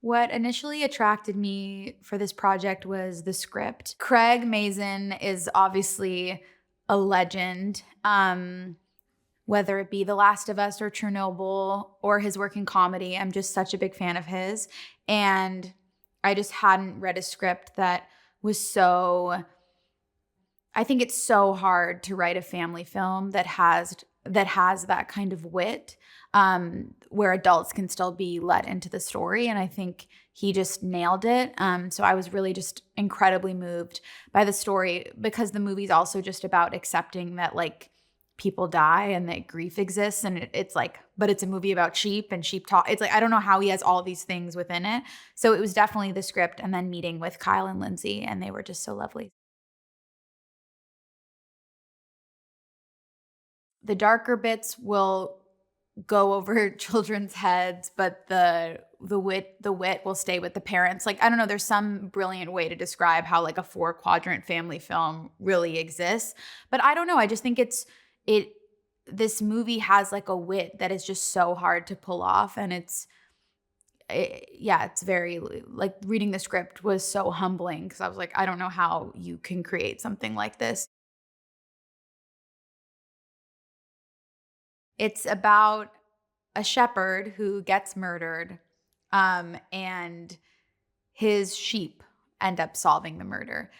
What initially attracted me for this project was the script. Craig Mazin is obviously a legend, whether it be The Last of Us or Chernobyl or his work in comedy. I'm just such a big fan of his. And I just hadn't read a script that was so I think it's so hard to write a family film that has that kind of wit, where adults can still be let into the story. And I think he just nailed it. So I was really just incredibly moved by the story because the movie's also just about accepting that like people die and that grief exists. And it's like, but it's a movie about sheep and sheep talk. It's like, I don't know how he has all these things within it. So it was definitely the script and then meeting with Kyle and Lindsay, and they were just so lovely. The darker bits will go over children's heads, but the wit will stay with the parents. Like, I don't know, there's some brilliant way to describe how like a four quadrant family film really exists. But I don't know, I just think it this movie has like a wit that is just so hard to pull off, and yeah, it's very like reading the script was so humbling because I was like, I don't know how you can create something like this. It's about a shepherd who gets murdered, and his sheep end up solving the murder.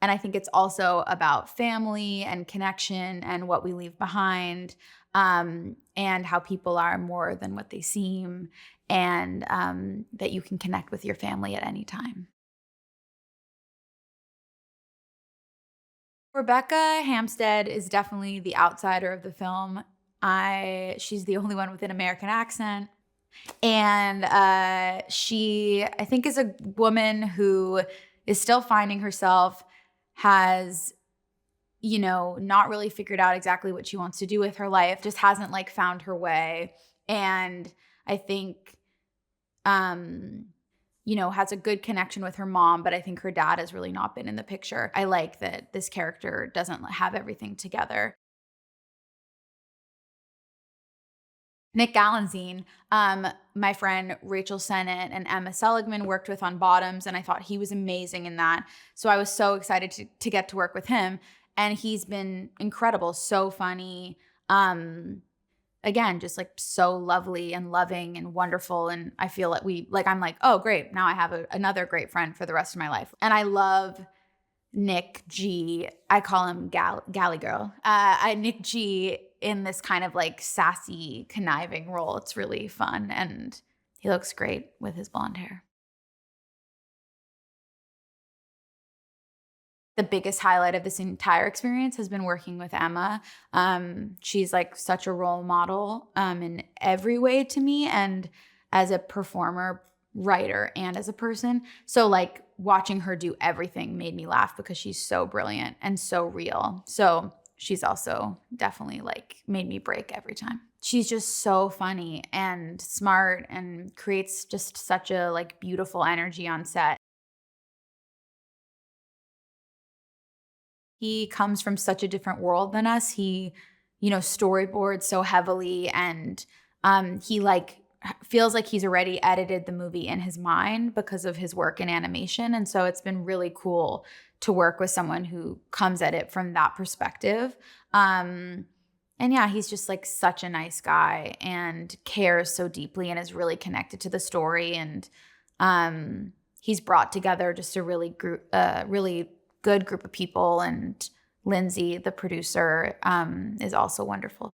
And I think it's also about family and connection and what we leave behind, and how people are more than what they seem, and that you can connect with your family at any time. Rebecca Hampstead is definitely the outsider of the film. She's the only one with an American accent. And she, I think, is a woman who is still finding herself, has, not really figured out exactly what she wants to do with her life, just hasn't like found her way. And I think, um, has a good connection with her mom, but I think her dad has really not been in the picture. I like that this character doesn't have everything together. Nick Gallanzine, my friend Rachel Sennett and Emma Seligman worked with on Bottoms, and I thought he was amazing in that. So I was so excited to get to work with him, and he's been incredible, so funny. Again, just like so lovely and loving and wonderful, and I feel like I'm like, oh great, now I have another great friend for the rest of my life, and I love Nick G. I call him Galley Girl. Nick G in this kind of like sassy, conniving role. It's really fun, and he looks great with his blonde hair. The biggest highlight of this entire experience has been working with Emma. She's like such a role model in every way to me, and as a performer, writer, and as a person. So like watching her do everything made me laugh because she's so brilliant and so real. So she's also definitely like made me break every time. She's just so funny and smart and creates just such a like beautiful energy on set. He comes from such a different world than us. He, storyboards so heavily, and he like feels like he's already edited the movie in his mind because of his work in animation. And so it's been really cool to work with someone who comes at it from that perspective. And yeah, he's just like such a nice guy and cares so deeply and is really connected to the story. And he's brought together just really good group of people. And Lindsay, the producer, is also wonderful.